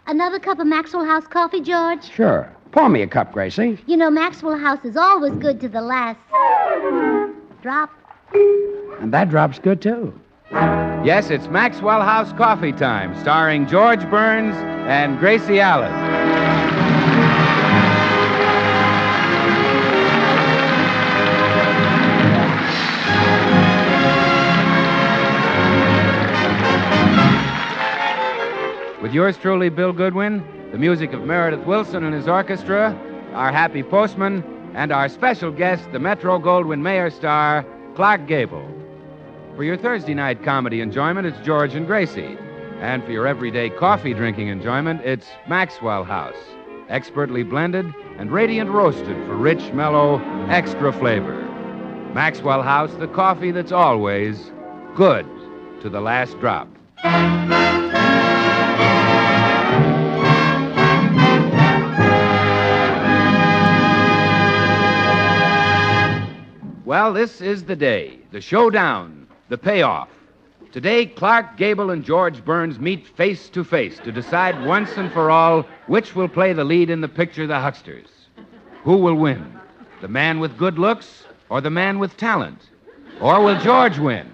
Another cup of Maxwell House coffee, George? Sure. Pour me a cup, Gracie. You know, Maxwell House is always good to the last drop. And that drop's good, too. Yes, it's Maxwell House Coffee Time, starring George Burns and Gracie Allen. With yours truly, Bill Goodwin, the music of Meredith Wilson and his orchestra, our happy postman, and our special guest, the Metro-Goldwyn-Mayer star, Clark Gable. For your Thursday night comedy enjoyment, it's George and Gracie. And for your everyday coffee-drinking enjoyment, it's Maxwell House, expertly blended and radiant roasted for rich, mellow, extra flavor. Maxwell House, the coffee that's always good to the last drop. Well, this is the day, the showdown, the payoff. Today, Clark Gable and George Burns meet face to face to decide once and for all which will play the lead in the picture The Hucksters. Who will win? The man with good looks or the man with talent? Or will George win?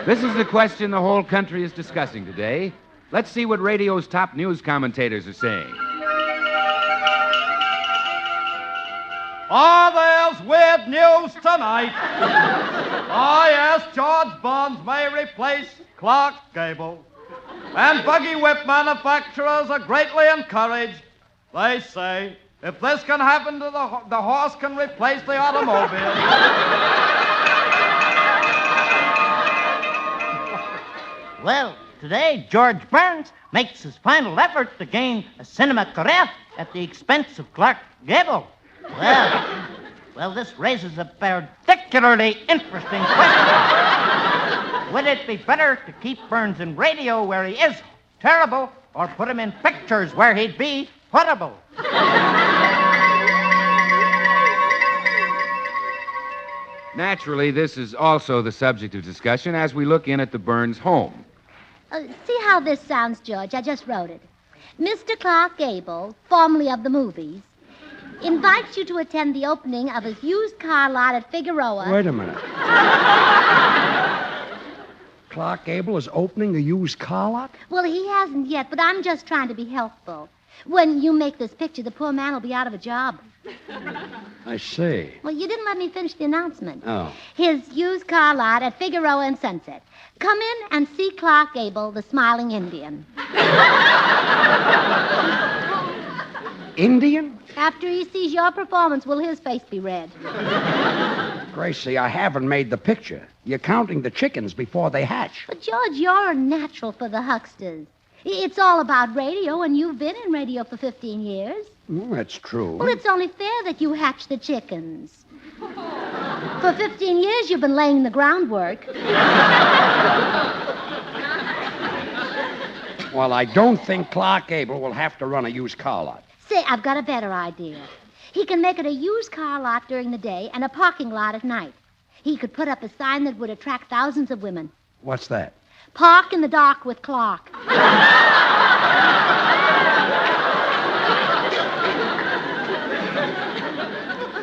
This is the question the whole country is discussing today. Let's see what radio's top news commentators are saying. There's weird news tonight. Yes, George Burns may replace Clark Gable. And buggy whip manufacturers are greatly encouraged. They say, if this can happen to the horse can replace the automobile. Well, today, George Burns makes his final effort to gain a cinema career at the expense of Clark Gable. Well, this raises a particularly interesting question. Would it be better to keep Burns in radio where he is terrible or put him in pictures where he'd be horrible? Naturally, this is also the subject of discussion as we look in at the Burns home. See how this sounds, George? I just wrote it. Mr. Clark Gable, formerly of the movies, invites you to attend the opening of his used car lot at Figueroa. Wait a minute. Clark Gable is opening a used car lot? Well, he hasn't yet, but I'm just trying to be helpful. When you make this picture, the poor man will be out of a job. I see. Well, you didn't let me finish the announcement. Oh. His used car lot at Figueroa and Sunset. Come in and see Clark Gable, the smiling Indian. Indian? After he sees your performance, will his face be red? Gracie, I haven't made the picture. You're counting the chickens before they hatch. But, George, you're a natural for the Hucksters. It's all about radio, and you've been in radio for 15 years. That's true. Well, it's only fair that you hatch the chickens. For 15 years, you've been laying the groundwork. Well, I don't think Clark Gable will have to run a used car lot. Say, I've got a better idea. He can make it a used car lot during the day and a parking lot at night. He could put up a sign that would attract thousands of women. What's that? Park in the dark with Clark.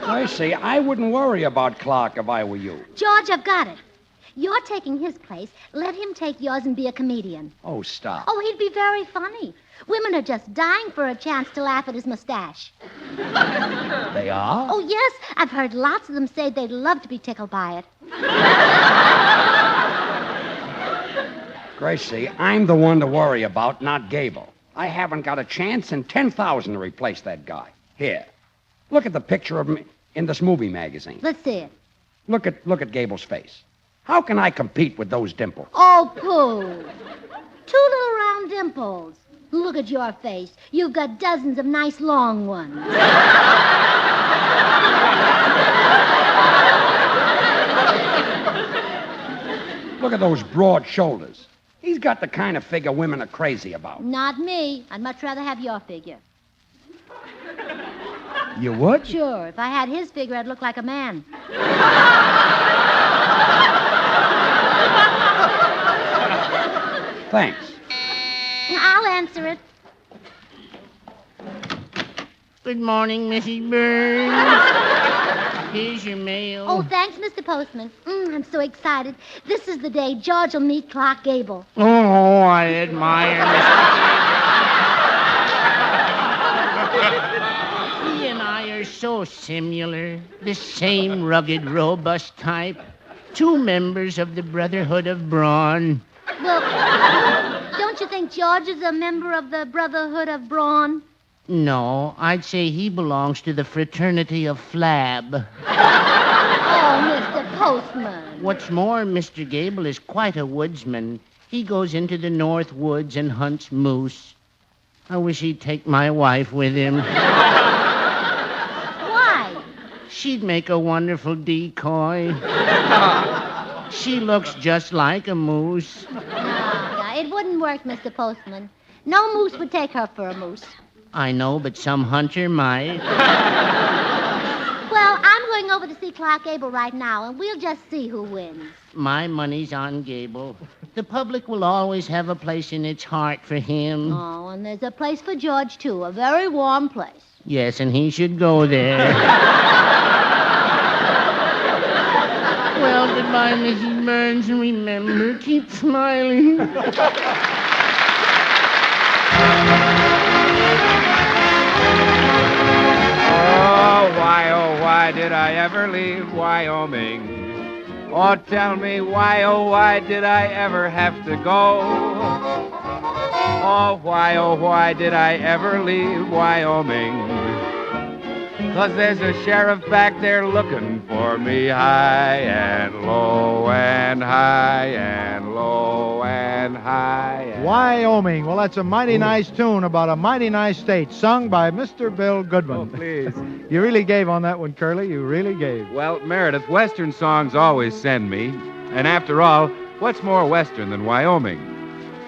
Gracie, I wouldn't worry about Clark if I were you. George, I've got it. You're taking his place. Let him take yours and be a comedian. Oh, stop. Oh, he'd be very funny. Women are just dying for a chance to laugh at his mustache. They are? Oh, yes. I've heard lots of them say they'd love to be tickled by it. Gracie, I'm the one to worry about, not Gable. I haven't got a chance in 10,000 to replace that guy. Here, look at the picture of me in this movie magazine. Let's see it. Look at Gable's face. How can I compete with those dimples? Oh, pooh. 2 little round dimples. Look at your face. You've got dozens of nice long ones. Look at those broad shoulders. He's got the kind of figure women are crazy about. Not me. I'd much rather have your figure. You would? Sure. If I had his figure, I'd look like a man. Thanks. I'll answer it. Good morning, Mrs. Burns. Here's your mail. Oh, thanks, Mr. Postman. I'm so excited. This is the day George will meet Clark Gable. Oh, I admire Mr. He and I are so similar. The same rugged, robust type. Two members of the Brotherhood of Brawn. Well, don't you think George is a member of the Brotherhood of Brawn? No, I'd say he belongs to the Fraternity of Flab. Oh, Mr. Postman. What's more, Mr. Gable is quite a woodsman. He goes into the North Woods and hunts moose. I wish he'd take my wife with him. Why? She'd make a wonderful decoy. She looks just like a moose. Yeah, it wouldn't work, Mr. Postman. No moose would take her for a moose. I know, but some hunter might. Well, I'm going over to see Clark Gable right now, and we'll just see who wins. My money's on Gable. The public will always have a place in its heart for him. Oh, and there's a place for George, too, a very warm place. Yes, and he should go there. Well, goodbye, Mrs. Burns, and remember, keep smiling. Oh, why did I ever leave Wyoming? Oh, tell me why, oh, why did I ever have to go? Oh, why did I ever leave Wyoming? 'Cause there's a sheriff back there looking for me high and low and high and low and high. Wyoming. Well, that's a mighty nice tune about a mighty nice state, sung by Mr. Bill Goodwin. Oh, please. You really gave on that one, Curly. You really gave. Well, Meredith, Western songs always send me. And after all, what's more Western than Wyoming?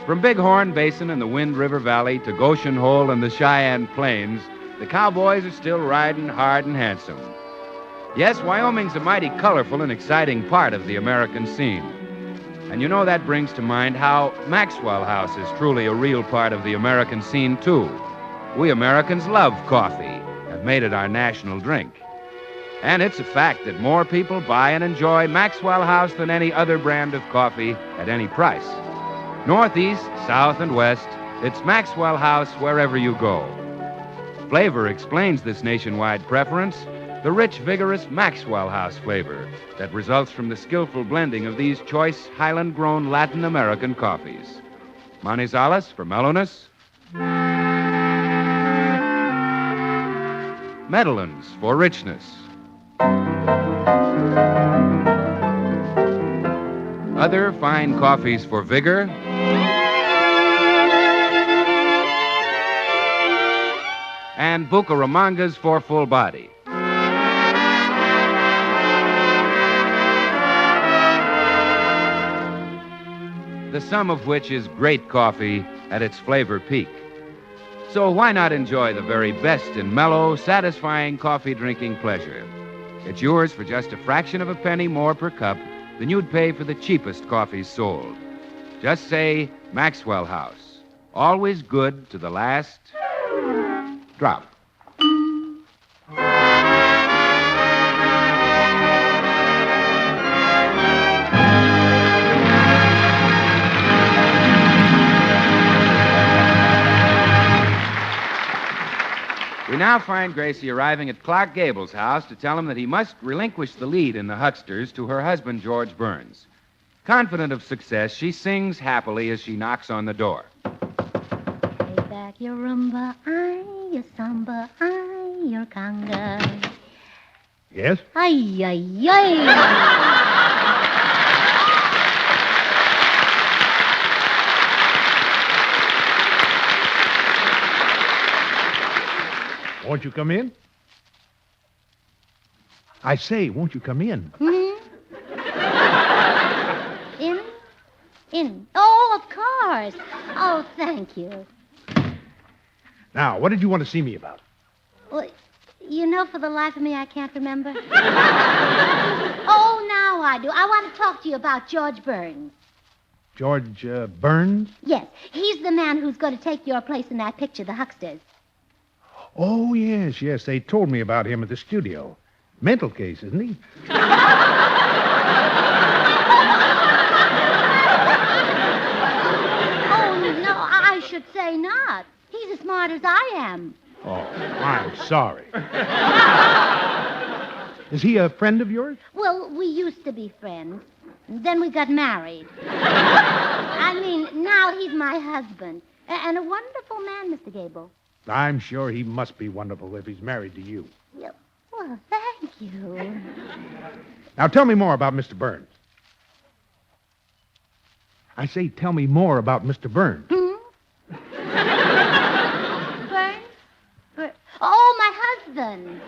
From Bighorn Basin and the Wind River Valley to Goshen Hole and the Cheyenne Plains, the cowboys are still riding hard and handsome. Yes, Wyoming's a mighty colorful and exciting part of the American scene. And you know that brings to mind how Maxwell House is truly a real part of the American scene, too. We Americans love coffee, have made it our national drink. And it's a fact that more people buy and enjoy Maxwell House than any other brand of coffee at any price. Northeast, south, and west, it's Maxwell House wherever you go. Flavor explains this nationwide preference, the rich, vigorous Maxwell House flavor that results from the skillful blending of these choice Highland-grown Latin American coffees. Manizales for mellowness. Medellins for richness. Other fine coffees for vigor. And Bucaramangas for full body. The sum of which is great coffee at its flavor peak. So why not enjoy the very best in mellow, satisfying coffee drinking pleasure? It's yours for just a fraction of a penny more per cup than you'd pay for the cheapest coffees sold. Just say Maxwell House. Always good to the last drop. We now find Gracie arriving at Clark Gable's house to tell him that he must relinquish the lead in the Hucksters to her husband, George Burns. Confident of success, she sings happily as she knocks on the door. Take back your rumba, your samba, your conga. Yes? Ay, ay, ay. Won't you come in? I say, won't you come in? In. Oh, of course. Oh, thank you. Now, what did you want to see me about? Well, you know, for the life of me, I can't remember. Oh, now I do. I want to talk to you about George Burns. George Burns? Yes, he's the man who's going to take your place in that picture, The Hucksters. Oh, yes. They told me about him at the studio. Mental case, isn't he? Oh, no, I should say not. He's as smart as I am. Oh, I'm sorry. Is he a friend of yours? Well, we used to be friends. Then we got married. I mean, now he's my husband. And a wonderful man, Mr. Gable. I'm sure he must be wonderful if he's married to you. Yep. Well, thank you. Now, tell me more about Mr. Burns. I say, tell me more about Mr. Burns. Burns? Oh, my husband.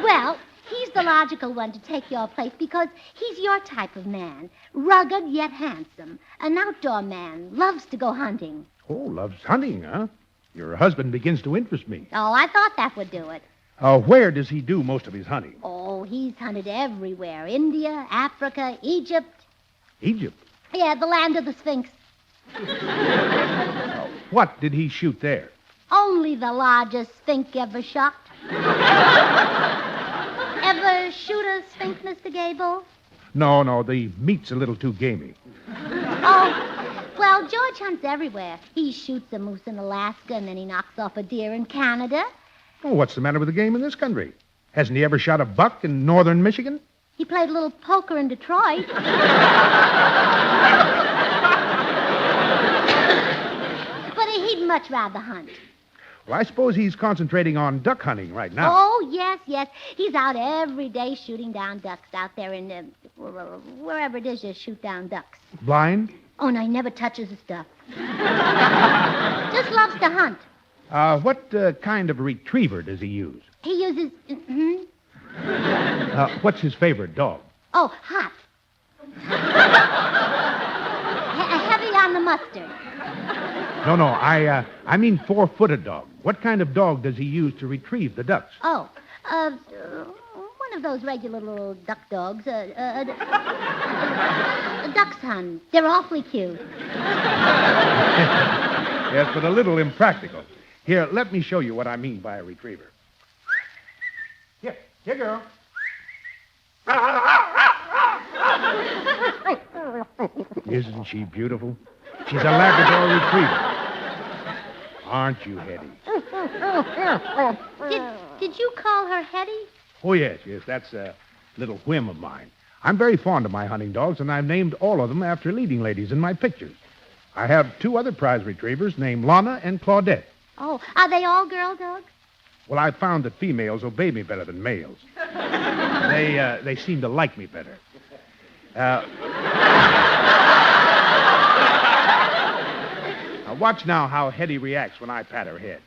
Well, he's the logical one to take your place because he's your type of man. Rugged yet handsome. An outdoor man. Loves to go hunting. Oh, loves hunting, huh? Your husband begins to interest me. Oh, I thought that would do it. Where does he do most of his hunting? Oh, he's hunted everywhere. India, Africa, Egypt. Egypt? Yeah, the land of the Sphinx. What did he shoot there? Only the largest Sphinx ever shot. Ever shoot a Sphinx, Mr. Gable? No, the meat's a little too gamey. Oh, well, George hunts everywhere. He shoots a moose in Alaska, and then he knocks off a deer in Canada. Oh, what's the matter with the game in this country? Hasn't he ever shot a buck in northern Michigan? He played a little poker in Detroit. But he'd much rather hunt. Well, I suppose he's concentrating on duck hunting right now. Oh, yes. He's out every day shooting down ducks out there in wherever it is you shoot down ducks. Blind? Oh, no, he never touches the stuff. Just loves to hunt. What kind of retriever does he use? He uses... What's his favorite dog? Oh, hot. Heavy on the mustard. No, I mean four-footed dog. What kind of dog does he use to retrieve the ducks? Oh, one of those regular little duck dogs. A dachshund. They're awfully cute. Yes, but a little impractical. Here, let me show you what I mean by a retriever. Here, girl. Isn't she beautiful? She's a Labrador retriever. Aren't you, Hetty? Did you call her Hetty? Oh, yes, that's a little whim of mine. I'm very fond of my hunting dogs, and I've named all of them after leading ladies in my pictures. I have two other prize retrievers named Lana and Claudette. Oh, are they all girl dogs? Well, I've found that females obey me better than males. They seem to like me better. Watch now how Hetty reacts when I pat her head.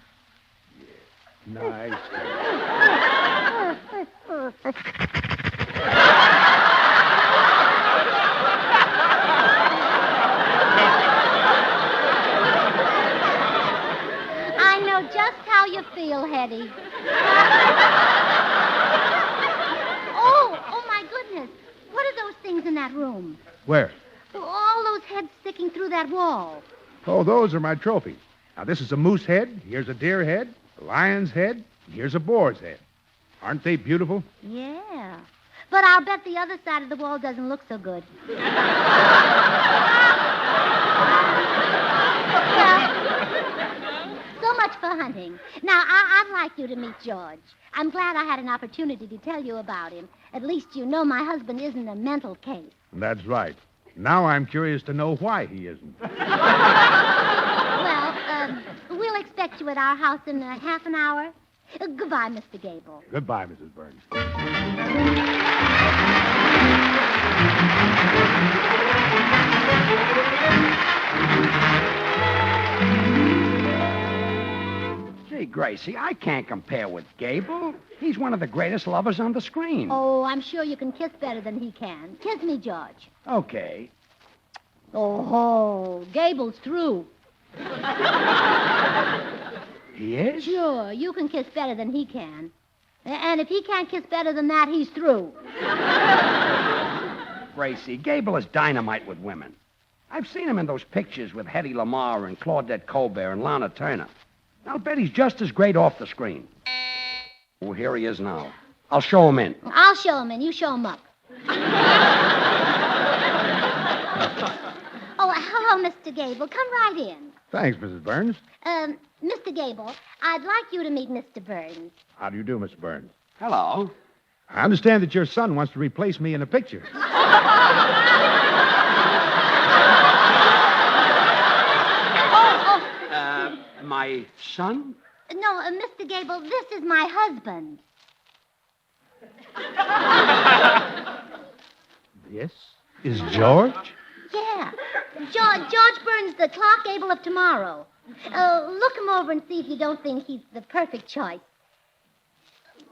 Yeah. Nice. I know just how you feel, Hetty. Oh, my goodness. What are those things in that room? Where? All those heads sticking through that wall. Oh, those are my trophies. Now, this is a moose head. Here's a deer head, a lion's head, and here's a boar's head. Aren't they beautiful? Yeah. But I'll bet the other side of the wall doesn't look so good. Well, so much for hunting. Now, I'd like you to meet George. I'm glad I had an opportunity to tell you about him. At least you know my husband isn't a mental case. That's right. Now I'm curious to know why he isn't. Well, we'll expect you at our house in half an hour. Goodbye, Mr. Gable. Goodbye, Mrs. Burns. Gee, Gracie, I can't compare with Gable. He's one of the greatest lovers on the screen. Oh, I'm sure you can kiss better than he can. Kiss me, George. Okay. Oh, Gable's through. He is? Sure, you can kiss better than he can. And if he can't kiss better than that, he's through. Gracie, Gable is dynamite with women. I've seen him in those pictures with Hedy Lamarr and Claudette Colbert and Lana Turner. I'll bet he's just as great off the screen. Oh, here he is now. I'll show him in. I'll show him in. You show him up. Oh, hello, Mr. Gable. Come right in. Thanks, Mrs. Burns. Mr. Gable, I'd like you to meet Mr. Burns. How do you do, Mr. Burns? Hello. I understand that your son wants to replace me in a picture. My son? No, Mr. Gable, this is my husband. This is George? Yeah. George Burns, the Clark Gable of tomorrow. Look him over and see if you don't think he's the perfect choice.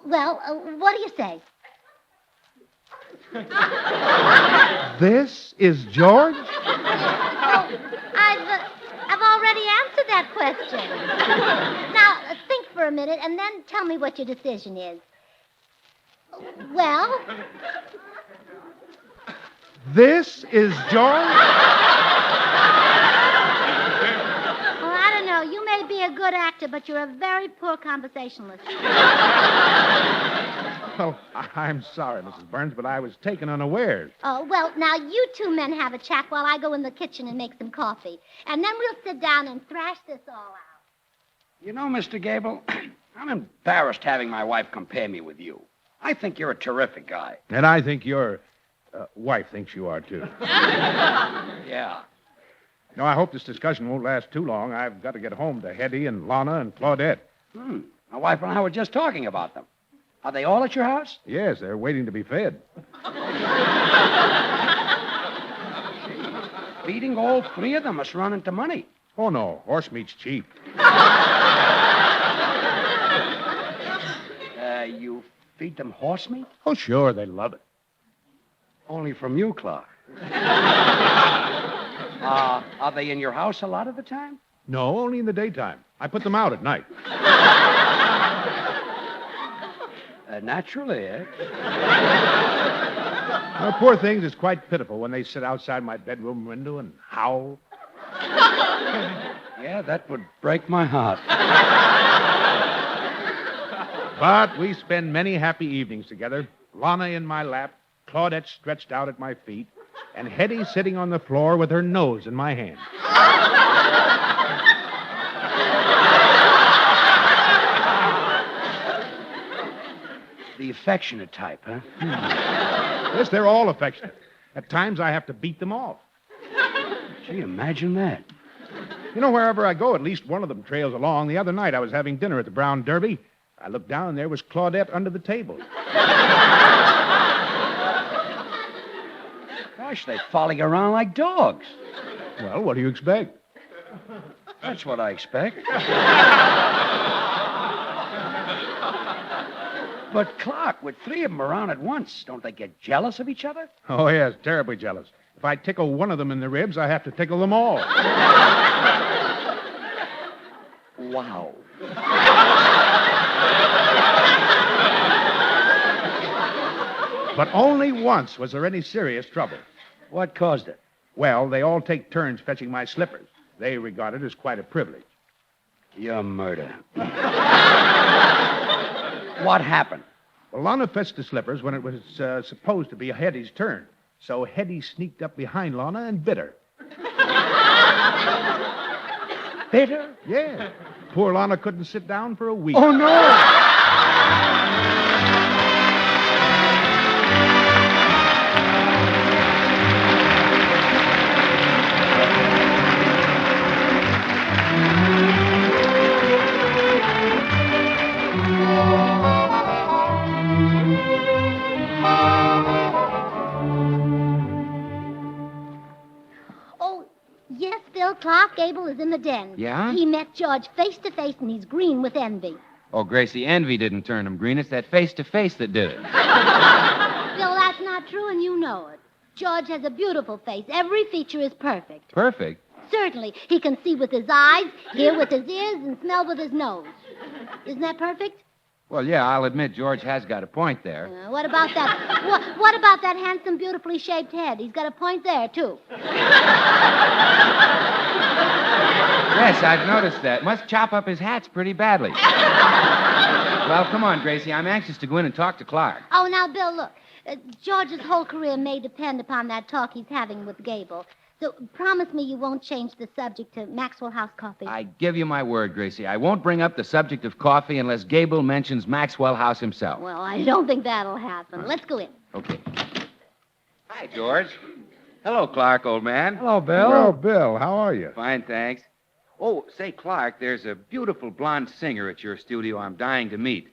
Well, what do you say? This is George? Oh, I've already answered that question. Now, think for a minute and then tell me what your decision is. Well? This is George? Well, I don't know. You may be a good actor, but you're a very poor conversationalist. Well, I'm sorry, Mrs. Burns, but I was taken unawares. Oh, well, now you two men have a chat while I go in the kitchen and make some coffee. And then we'll sit down and thrash this all out. You know, Mr. Gable, I'm embarrassed having my wife compare me with you. I think you're a terrific guy. And I think your wife thinks you are, too. Yeah. No, I hope this discussion won't last too long. I've got to get home to Hedy and Lana and Claudette. My wife and I were just talking about them. Are they all at your house? Yes, they're waiting to be fed. Feeding all three of them must run into money. Oh, no. Horse meat's cheap. You feed them horse meat? Oh, sure. They love it. Only from you, Clark. Are they in your house a lot of the time? No, only in the daytime. I put them out at night. Naturally, eh? Well, poor things, it's quite pitiful when they sit outside my bedroom window and howl. Yeah, that would break my heart. But we spend many happy evenings together. Lana in my lap, Claudette stretched out at my feet, and Hedy sitting on the floor with her nose in my hand. The affectionate type, huh? Yes, they're all affectionate. At times I have to beat them off. Gee, imagine that. You know, wherever I go, at least one of them trails along. The other night I was having dinner at the Brown Derby. I looked down and there was Claudette under the table. Gosh, they follow you around like dogs. Well, what do you expect? That's what I expect. But, Clark, with three of them around at once, don't they get jealous of each other? Oh, yes, terribly jealous. If I tickle one of them in the ribs, I have to tickle them all. Wow. But only once was there any serious trouble. What caused it? Well, they all take turns fetching my slippers. They regard it as quite a privilege. You're murder. What happened? Well, Lana fetched the slippers when it was supposed to be Hedy's turn. So Hedy sneaked up behind Lana and bit her. Bit her? Yeah. Poor Lana couldn't sit down for a week. Oh, no! Clark Gable is in the den. Yeah? He met George face to face, and he's green with envy. Oh, Gracie, envy didn't turn him green. It's that face-to-face that did it. Bill, that's not true, and you know it. George has a beautiful face. Every feature is perfect. Perfect? Certainly. He can see with his eyes, hear with his ears, and smell with his nose. Isn't that perfect? Well, yeah, I'll admit George has got a point there. What about that? What about that handsome, beautifully shaped head? He's got a point there, too. Yes, I've noticed that. Must chop up his hats pretty badly. Well, come on, Gracie. I'm anxious to go in and talk to Clark. Oh, now, Bill, look. George's whole career may depend upon that talk he's having with Gable. So promise me you won't change the subject to Maxwell House coffee. I give you my word, Gracie. I won't bring up the subject of coffee unless Gable mentions Maxwell House himself. Well, I don't think that'll happen. Let's go in. Okay. Hi, George. Hello, Clark, old man. Hello, Bill. Well, Bill, how are you? Fine, thanks. Oh, say, Clark, there's a beautiful blonde singer at your studio I'm dying to meet.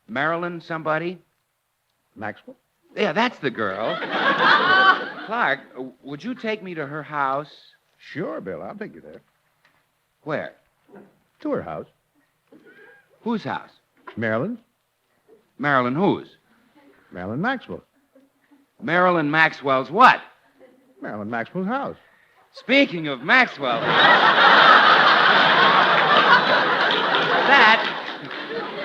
Marilyn somebody? Maxwell? Yeah, that's the girl. Clark, would you take me to her house? Sure, Bill. I'll take you there. Where? To her house. Whose house? Marilyn's. Marilyn whose? Marilyn Maxwell. Marilyn Maxwell's what? Marilyn Maxwell's house. Speaking of Maxwell,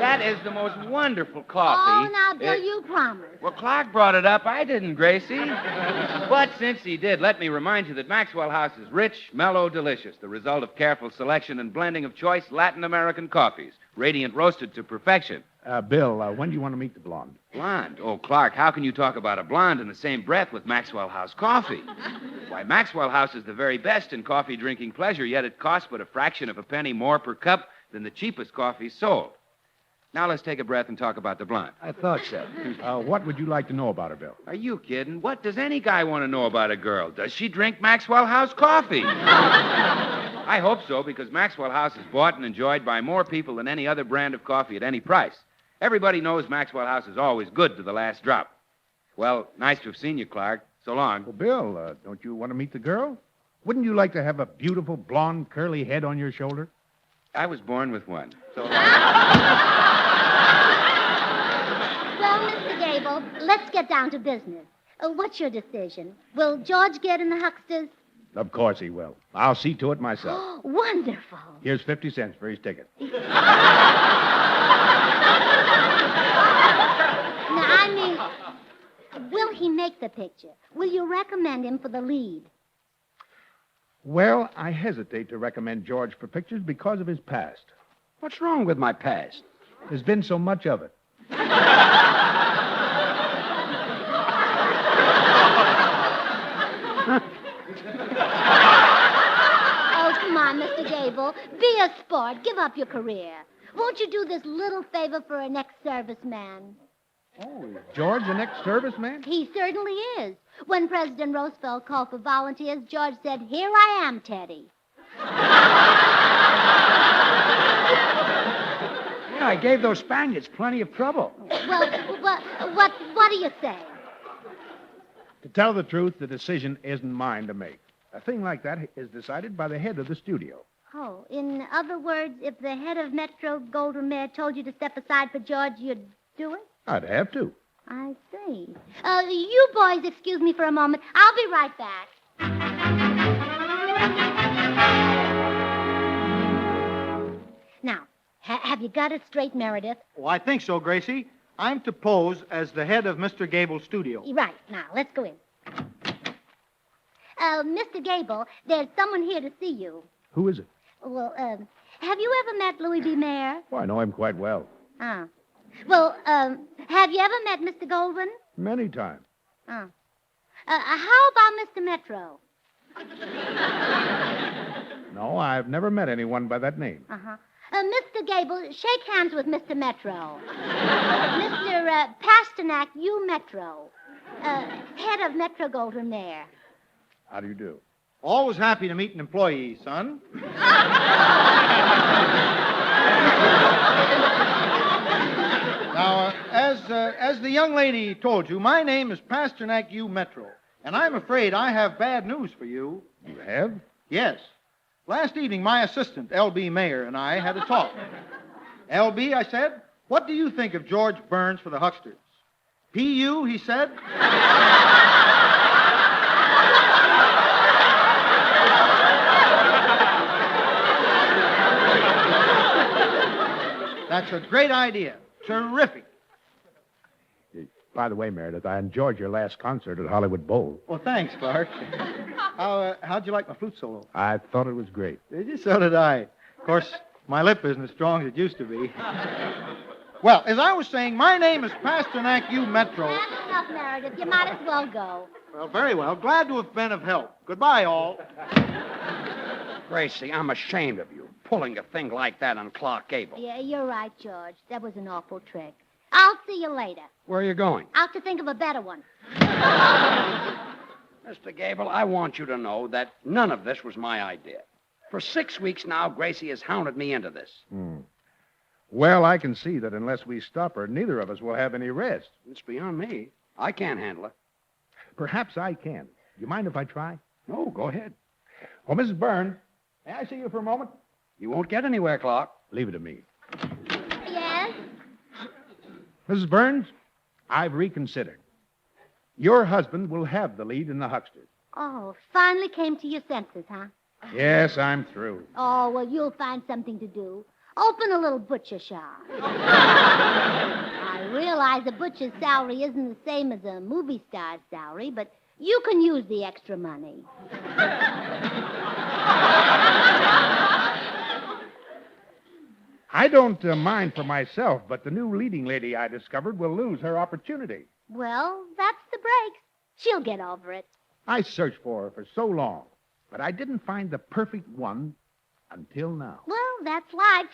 that is the most wonderful coffee. Oh, now, Bill, you promised. Well, Clark brought it up. I didn't, Gracie. But since he did, let me remind you that Maxwell House is rich, mellow, delicious, the result of careful selection and blending of choice Latin American coffees, radiant roasted to perfection. Bill, when do you want to meet the blonde? Blonde? Oh, Clark, how can you talk about a blonde in the same breath with Maxwell House coffee? Why, Maxwell House is the very best in coffee drinking pleasure, yet it costs but a fraction of a penny more per cup than the cheapest coffee sold. Now let's take a breath and talk about the blonde. I thought so. What would you like to know about her, Bill? Are you kidding? What does any guy want to know about a girl? Does she drink Maxwell House coffee? I hope so, because Maxwell House is bought and enjoyed by more people than any other brand of coffee at any price. Everybody knows Maxwell House is always good to the last drop. Well, nice to have seen you, Clark. So long. Well, Bill, don't you want to meet the girl? Wouldn't you like to have a beautiful, blonde, curly head on your shoulder? I was born with one. So long. Well, Mr. Gable, let's get down to business. What's your decision? Will George get in the hucksters? Of course he will. I'll see to it myself. Wonderful. Here's 50 cents for his ticket. Now, I mean, will he make the picture? Will you recommend him for the lead? Well, I hesitate to recommend George for pictures because of his past. What's wrong with my past? There's been so much of it. Oh, come on, Mr. Gable. Be a sport. Give up your career. Won't you do this little favor for an ex-serviceman? Oh, is George an ex-serviceman? He certainly is. When President Roosevelt called for volunteers, George said, "Here I am, Teddy." Yeah, I gave those Spaniards plenty of trouble. Well, what do you say? To tell the truth, the decision isn't mine to make. A thing like that is decided by the head of the studio. Oh, in other words, if the head of Metro Golden Mare told you to step aside for George, you'd do it? I'd have to. I see. You boys excuse me for a moment. I'll be right back. Now, have you got it straight, Meredith? Oh, I think so, Gracie. I'm to pose as the head of Mr. Gable's studio. Right. Now, let's go in. Mr. Gable, there's someone here to see you. Who is it? Well, have you ever met Louis B. Mayer? Oh, I know him quite well. Oh. Well, have you ever met Mr. Goldwyn? Many times. Oh. How about Mr. Metro? No, I've never met anyone by that name. Uh-huh. Mr. Gable, shake hands with Mr. Metro. Mr. Pasternak, you Metro. Head of Metro Golden Mare. How do you do? Always happy to meet an employee, son. Now, as the young lady told you, my name is Pasternak U. Metro, and I'm afraid I have bad news for you. You have? Yes. Last evening, my assistant, L.B. Mayer, and I had a talk. L.B., I said, what do you think of George Burns for the Hucksters? P.U., he said. That's a great idea. Terrific. By the way, Meredith, I enjoyed your last concert at Hollywood Bowl. Well, thanks, Clark. How'd you like my flute solo? I thought it was great. Did you? So did I. Of course, my lip isn't as strong as it used to be. Well, as I was saying, my name is Pasternak U. Metro. That's enough, Meredith. You might as well go. Well, very well. Glad to have been of help. Goodbye, all. Gracie, I'm ashamed of you, pulling a thing like that on Clark Gable. Yeah, you're right, George. That was an awful trick. I'll see you later. Where are you going? Out to think of a better one. Mr. Gable, I want you to know that none of this was my idea. For 6 weeks now, Gracie has hounded me into this. Well, I can see that unless we stop her, neither of us will have any rest. It's beyond me. I can't handle it. Perhaps I can. You mind if I try? No, go ahead. Oh, Mrs. Byrne, may I see you for a moment? You won't get anywhere, Clark. Leave it to me. Yes? Mrs. Burns, I've reconsidered. Your husband will have the lead in The Hucksters. Oh, finally came to your senses, huh? Yes, I'm through. Oh, well, you'll find something to do. Open a little butcher shop. I realize a butcher's salary isn't the same as a movie star's salary, but you can use the extra money. I don't mind for myself, but the new leading lady I discovered will lose her opportunity. Well, that's the breaks. She'll get over it. I searched for her for so long, but I didn't find the perfect one until now. Well, that's life.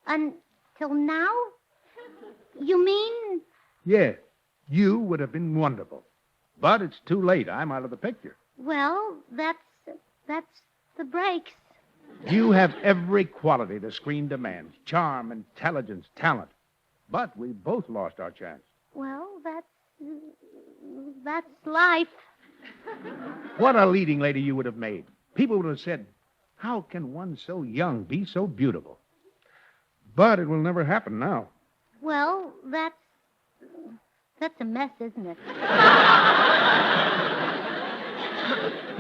Until now? You mean? Yes, you would have been wonderful. But it's too late. I'm out of the picture. Well, that's the breaks. You have every quality the screen demands. Charm, intelligence, talent. But we both lost our chance. Well, that's life. What a leading lady you would have made. People would have said, how can one so young be so beautiful? But it will never happen now. Well, that's a mess, isn't it?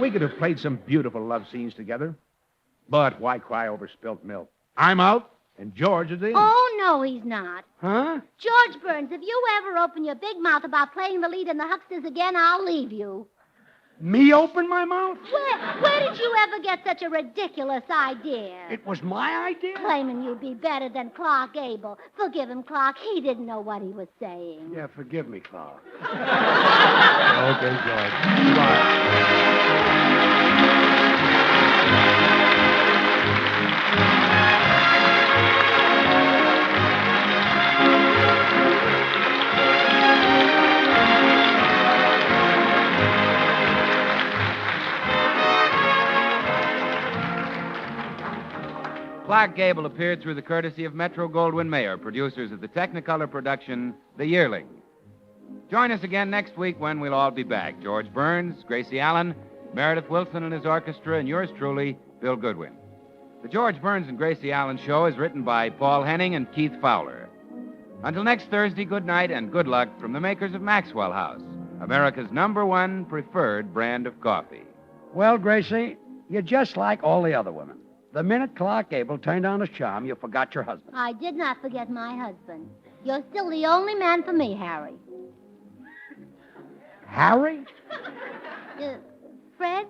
We could have played some beautiful love scenes together. But why cry over spilt milk? I'm out, and George is in. Oh, no, he's not. Huh? George Burns, if you ever open your big mouth about playing the lead in The Hucksters again, I'll leave you. Me open my mouth? Where did you ever get such a ridiculous idea? It was my idea? Claiming you'd be better than Clark Gable. Forgive him, Clark. He didn't know what he was saying. Yeah, forgive me, Clark. Okay, George. Goodbye. Clark Gable appeared through the courtesy of Metro-Goldwyn-Mayer, producers of the Technicolor production, The Yearling. Join us again next week when we'll all be back. George Burns, Gracie Allen, Meredith Wilson and his orchestra, and yours truly, Bill Goodwin. The George Burns and Gracie Allen Show is written by Paul Henning and Keith Fowler. Until next Thursday, good night and good luck from the makers of Maxwell House, America's #1 preferred brand of coffee. Well, Gracie, you're just like all the other women. The minute Clark Gable turned on his charm, you forgot your husband. I did not forget my husband. You're still the only man for me, Harry. Harry? Fred?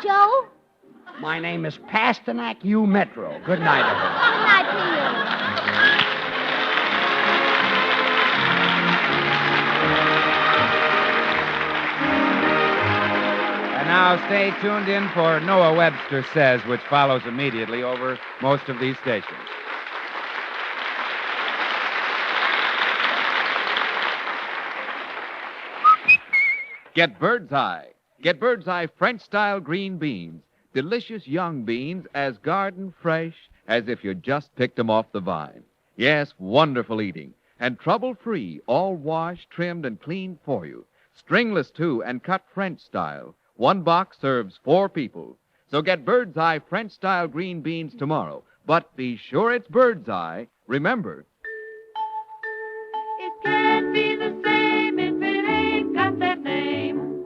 Joe? My name is Pasternak U. Metro. Good night, everyone. Good night to you. And now stay tuned in for Noah Webster Says, which follows immediately over most of these stations. Get Bird's Eye. Get Bird's Eye French-style green beans. Delicious young beans, as garden fresh as if you just picked them off the vine. Yes, wonderful eating. And trouble-free, all washed, trimmed, and cleaned for you. Stringless, too, and cut French style. One box serves 4 people. So get Bird's Eye French-style green beans tomorrow. But be sure it's Bird's Eye. Remember, It can't be the same if it ain't got that name.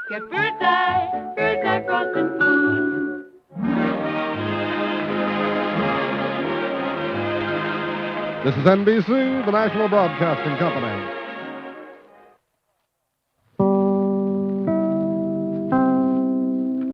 Get Bird's Eye frozen food. This is NBC, the National Broadcasting Company.